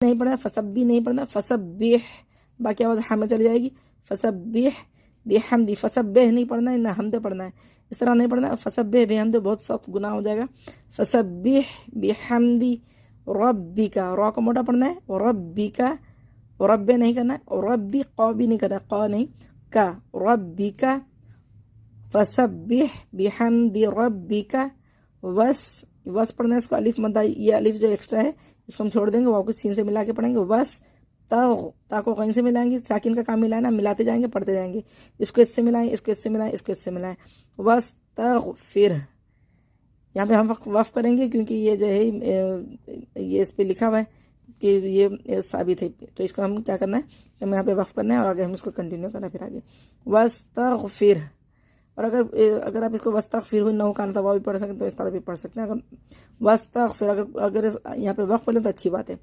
नहीं पढ़ना, फसब्बी नहीं पढ़ना, फसब्बिह, बाकी आवाज़ हाँ में चली जाएगी। फसब्बिह बिहम्दी, फसब्बिह नहीं पढ़ना है, ना हमदे पढ़ना है, इस तरह नहीं पढ़ना। फसब्बिह बिहम्दी बहुत सख्त गुनाह हो जाएगा। फसब्बिह बिहम्दी रब्बिका, रॉ को मोटा पढ़ना है, रब्बिका, रब्बे नहीं करना है, रब्बी क़ौ भी नहीं करना, क़ौ नहीं, का, रब्बिका। फसब्बिह बिहम्दी रब्बिका, वस पढ़ना है, इसको अलिफ मद्दा, ये अलिफ जो एक्स्ट्रा है इसको हम छोड़ देंगे, वाव को सीन से मिला के पढ़ेंगे। वस ता को कहीं से मिलाएंगे, साकिन का काम मिलाए ना, मिलाते जाएंगे पढ़ते जाएंगे, इसको इससे मिलाएं, इसको इससे मिलाएं, इसको इससे मिलाएं। वस फिर यहाँ पे हम वफ करेंगे क्योंकि ये जो है ये इस पे लिखा हुआ है कि ये साबित है, तो इसको हम क्या करना है, हमें यहाँ पे वफ करना है और आगे हम इसको कंटिन्यू करना है फिर आगे। वस्तगफिर, और अगर आप इसको वस्तगफिर हो ना कान तवा भी पढ़ सकते हैं तो इस तरह भी पढ़ सकते हैं। अगर वस्तगफिर अगर यहाँ पे वफ पढ़ें तो अच्छी बात है।